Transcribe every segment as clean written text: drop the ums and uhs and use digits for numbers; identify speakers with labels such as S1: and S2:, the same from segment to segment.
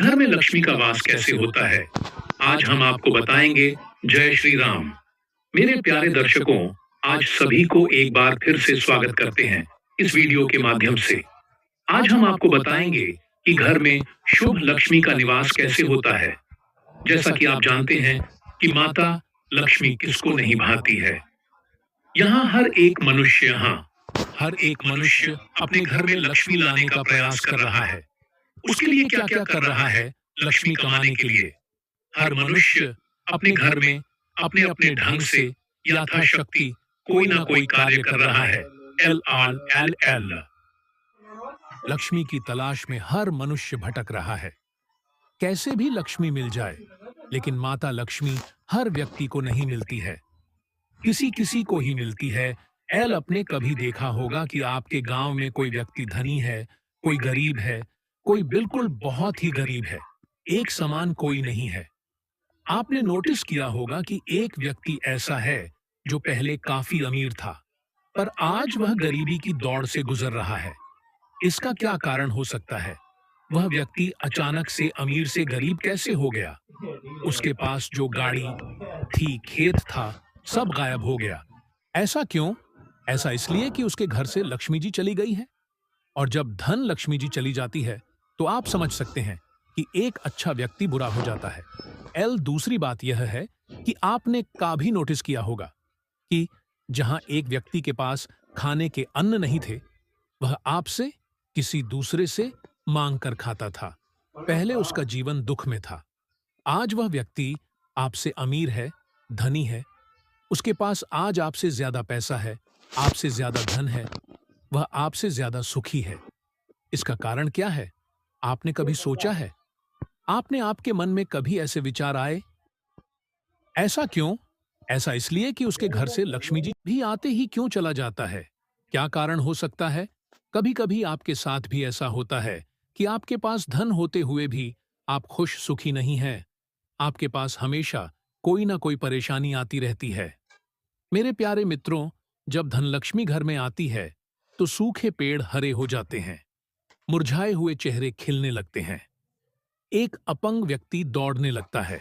S1: घर में लक्ष्मी का वास कैसे होता है, आज हम आपको बताएंगे। जय श्री राम। मेरे प्यारे दर्शकों, आज सभी को एक बार फिर से स्वागत करते हैं इस वीडियो के माध्यम से। आज हम आपको बताएंगे कि घर में शुभ लक्ष्मी का निवास कैसे होता है। जैसा कि आप जानते हैं कि माता लक्ष्मी किसको नहीं भाती है। यहाँ हर एक मनुष्य अपने घर में लक्ष्मी लाने का प्रयास कर रहा है। उसके लिए क्या क्या कर रहा है लक्ष्मी कमाने के लिए। हर मनुष्य अपने घर में अपने अपने ढंग से यथाशक्ति कोई ना कोई कार्य कर रहा है। एल आल एल एल
S2: लक्ष्मी की तलाश में हर मनुष्य भटक रहा है। कैसे भी लक्ष्मी मिल जाए, लेकिन माता लक्ष्मी हर व्यक्ति को नहीं मिलती है। किसी किसी को ही मिलती है। एल अपने कभी देखा होगा कि आपके गांव में कोई व्यक्ति धनी है, कोई गरीब है, कोई बिल्कुल बहुत ही गरीब है। एक समान कोई नहीं है। आपने नोटिस किया होगा कि एक व्यक्ति ऐसा है जो पहले काफी अमीर था, पर आज वह गरीबी की दौड़ से गुजर रहा है। इसका क्या कारण हो सकता है? वह व्यक्ति अचानक से अमीर से गरीब कैसे हो गया? उसके पास जो गाड़ी थी, खेत था, सब गायब हो गया। ऐसा क्यों? ऐसा इसलिए कि उसके घर से लक्ष्मी जी चली गई है। और जब धन लक्ष्मी जी चली जाती है, तो आप समझ सकते हैं कि एक अच्छा व्यक्ति बुरा हो जाता है। एल दूसरी बात यह है कि आपने कभी नोटिस किया होगा कि जहां एक व्यक्ति के पास खाने के अन्न नहीं थे, वह आपसे किसी दूसरे से मांग कर खाता था। पहले उसका जीवन दुख में था। आज वह व्यक्ति आपसे अमीर है, धनी है। उसके पास आज आपसे ज्यादा पैसा है, आपसे ज्यादा धन है, वह आपसे ज्यादा सुखी है। इसका कारण क्या है? आपने कभी सोचा है? आपने आपके मन में कभी ऐसे विचार आए? ऐसा क्यों? ऐसा इसलिए कि उसके घर से लक्ष्मी जी भी आते ही क्यों चला जाता है? क्या कारण हो सकता है? कभी कभी आपके साथ भी ऐसा होता है कि आपके पास धन होते हुए भी आप खुश सुखी नहीं हैं। आपके पास हमेशा कोई ना कोई परेशानी आती रहती है। मेरे प्यारे मित्रों, जब धनलक्ष्मी घर में आती है, तो सूखे पेड़ हरे हो जाते हैं, मुरझाए हुए चेहरे खिलने लगते हैं। एक अपंग व्यक्ति दौड़ने लगता है।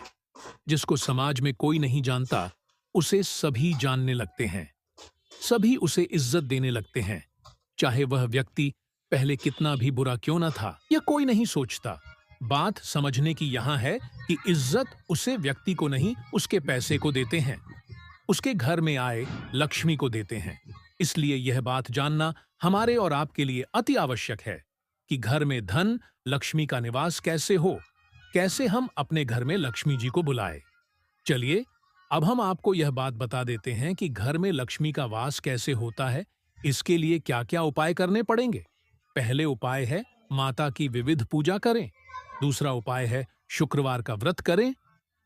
S2: जिसको समाज में कोई नहीं जानता, उसे सभी जानने लगते हैं। सभी उसे इज्जत देने लगते हैं, चाहे वह व्यक्ति पहले कितना भी बुरा क्यों न था। यह कोई नहीं सोचता। बात समझने की यहां है कि इज्जत उसे व्यक्ति को नहीं, उसके पैसे को देते हैं, उसके घर में आए लक्ष्मी को देते हैं। इसलिए यह बात जानना हमारे और आपके लिए अति आवश्यक है कि घर में धन लक्ष्मी का निवास कैसे हो, कैसे हम अपने घर में लक्ष्मी जी को बुलाए। चलिए, अब हम आपको यह बात बता देते हैं कि घर में लक्ष्मी का वास कैसे होता है, इसके लिए क्या क्या उपाय करने पड़ेंगे। पहले उपाय है माता की विविध पूजा करें। दूसरा उपाय है शुक्रवार का व्रत करें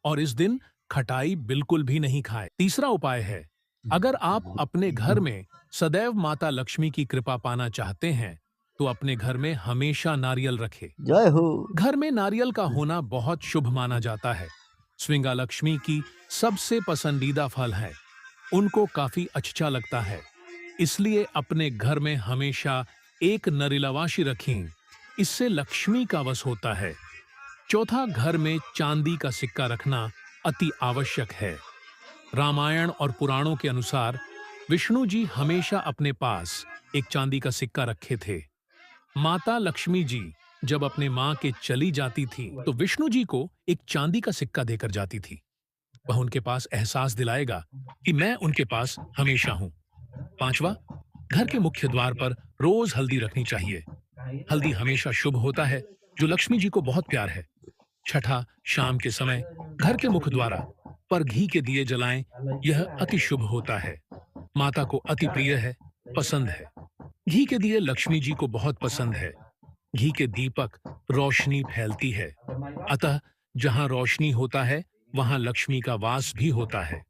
S2: और इस दिन खटाई बिल्कुल भी नहीं खाएं। तीसरा उपाय है, अगर आप अपने घर में सदैव माता लक्ष्मी की कृपा पाना चाहते हैं, तो अपने घर में हमेशा नारियल रखें।
S3: जय हो।
S2: घर में नारियल का होना बहुत शुभ माना जाता है। स्विंगा लक्ष्मी की सबसे पसंदीदा फल है। उनको काफी अच्छा लगता है, इसलिए अपने घर में हमेशा एक नरिलवाशी रखें। इससे लक्ष्मी का वश होता है। चौथा, घर में चांदी का सिक्का रखना अति आवश्यक है। रामायण और पुराणों के अनुसार विष्णु जी हमेशा अपने पास एक चांदी का सिक्का रखे थे। माता लक्ष्मी जी जब अपने मां के चली जाती थी, तो विष्णु जी को एक चांदी का सिक्का देकर जाती थी। वह उनके पास एहसास दिलाएगा कि मैं उनके पास हमेशा हूं। पांचवा, घर के मुख्य द्वार पर रोज हल्दी रखनी चाहिए। हल्दी हमेशा शुभ होता है, जो लक्ष्मी जी को बहुत प्यार है। छठा, शाम के समय घर के मुख्य द्वार पर घी के दिए जलाएं। यह अति शुभ होता है, माता को अति प्रिय है, पसंद है। घी के दिए लक्ष्मी जी को बहुत पसंद है। घी के दीपक रोशनी फैलती है, अतः जहां रोशनी होता है, वहां लक्ष्मी का वास भी होता है।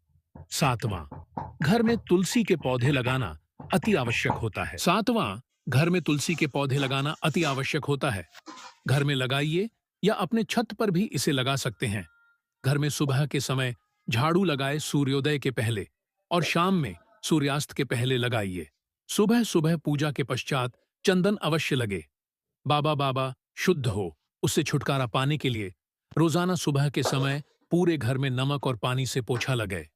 S2: सातवां, घर में तुलसी के पौधे लगाना अति आवश्यक होता है। घर में तुलसी के पौधे लगाना अति आवश्यक होता है। घर में लगाइए या अपने छत पर भी इसे लगा सकते हैं। घर में सुबह के समय झाड़ू लगाए सूर्योदय के पहले और शाम में सूर्यास्त के पहले लगाइए। सुबह सुबह पूजा के पश्चात चंदन अवश्य लगे। बाबा बाबा शुद्ध हो, उससे छुटकारा पाने के लिए रोजाना सुबह के समय पूरे घर में नमक और पानी से पोछा लगाए।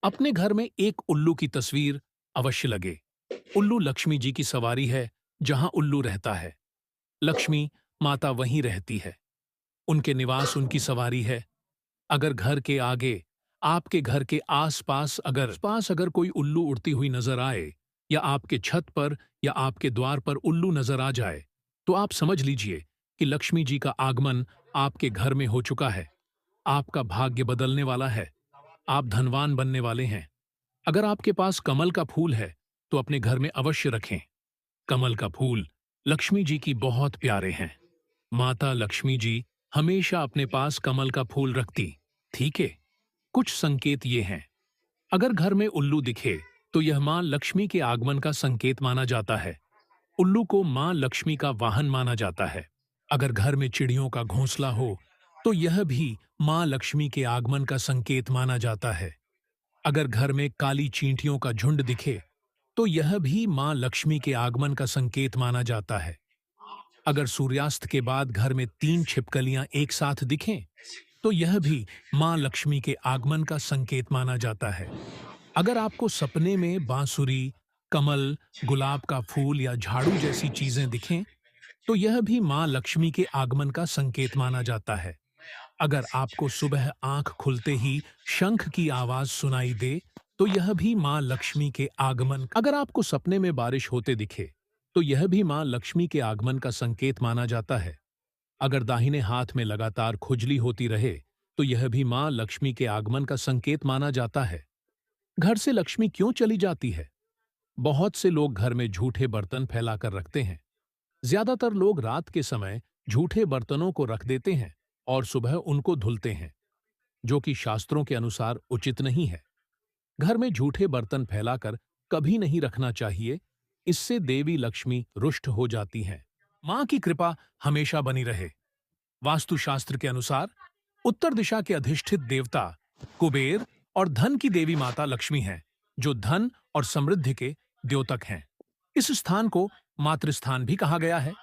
S2: अपने घर में एक उल्लू की तस्वीर अवश्य लगे। उल्लू लक्ष्मी जी की सवारी है। जहां उल्लू रहता है, लक्ष्मी माता वहीं रहती है। उनके निवास उनकी सवारी है। अगर घर के आगे, आपके घर के आस पास अगर कोई उल्लू उड़ती हुई नजर आए, या आपके छत पर या आपके द्वार पर उल्लू नजर आ जाए, तो आप समझ लीजिए कि लक्ष्मी जी का आगमन आपके घर में हो चुका है। आपका भाग्य बदलने वाला है। आप धनवान बनने वाले हैं। अगर आपके पास कमल का फूल है तो अपने घर में अवश्य रखें। कमल का फूल लक्ष्मी जी की बहुत प्यारे हैं। माता लक्ष्मी जी हमेशा अपने पास कमल का फूल रखती। ठीक है, कुछ संकेत ये हैं। अगर घर में उल्लू दिखे तो यह मां लक्ष्मी के आगमन का संकेत माना जाता है। उल्लू को मां लक्ष्मी का वाहन माना जाता है। अगर घर में चिड़ियों का घोंसला हो तो यह भी मां लक्ष्मी के आगमन का संकेत माना जाता है। अगर घर में काली चींटियों का झुंड दिखे तो यह भी मां लक्ष्मी के आगमन का संकेत माना जाता है। अगर सूर्यास्त के बाद घर में 3 छिपकलियां एक साथ दिखें तो यह भी मां लक्ष्मी के आगमन का संकेत माना जाता है। अगर आपको सपने में बांसुरी, कमल, गुलाब का फूल या झाड़ू जैसी चीजें दिखें तो यह भी मां लक्ष्मी के आगमन का संकेत माना जाता है। अगर आपको सुबह आंख खुलते ही शंख की आवाज सुनाई दे तो यह भी मां लक्ष्मी के आगमन। अगर आपको सपने में बारिश होते दिखे तो यह भी मां लक्ष्मी के आगमन का संकेत माना जाता है। अगर दाहिने हाथ में लगातार खुजली होती रहे तो यह भी मां लक्ष्मी के आगमन का संकेत माना जाता है। घर से लक्ष्मी क्यों चली जाती है? बहुत से लोग घर में झूठे बर्तन फैलाकर रखते हैं। ज्यादातर लोग रात के समय झूठे बर्तनों को रख देते हैं और सुबह उनको धुलते हैं, जो कि शास्त्रों के अनुसार उचित नहीं है। घर में झूठे बर्तन फैलाकर कभी नहीं रखना चाहिए। इससे देवी लक्ष्मी रुष्ट हो जाती हैं। मां की कृपा हमेशा बनी रहे। वास्तुशास्त्र के अनुसार उत्तर दिशा के अधिष्ठित देवता कुबेर और धन की देवी माता लक्ष्मी हैं, जो धन और समृद्धि के द्योतक हैं। इस स्थान को मातृस्थान भी कहा गया है।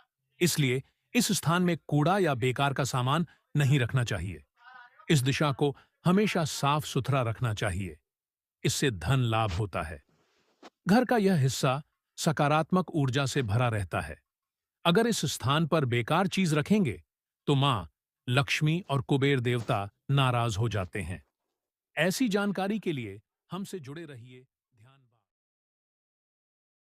S2: इसलिए इस स्थान में कूड़ा या बेकार का सामान नहीं रखना चाहिए। इस दिशा को हमेशा साफ सुथरा रखना चाहिए। इससे धन लाभ होता है। घर का यह हिस्सा सकारात्मक ऊर्जा से भरा रहता है। अगर इस स्थान पर बेकार चीज रखेंगे तो मां लक्ष्मी और कुबेर देवता नाराज हो जाते हैं। ऐसी जानकारी के लिए हमसे जुड़े रहिए।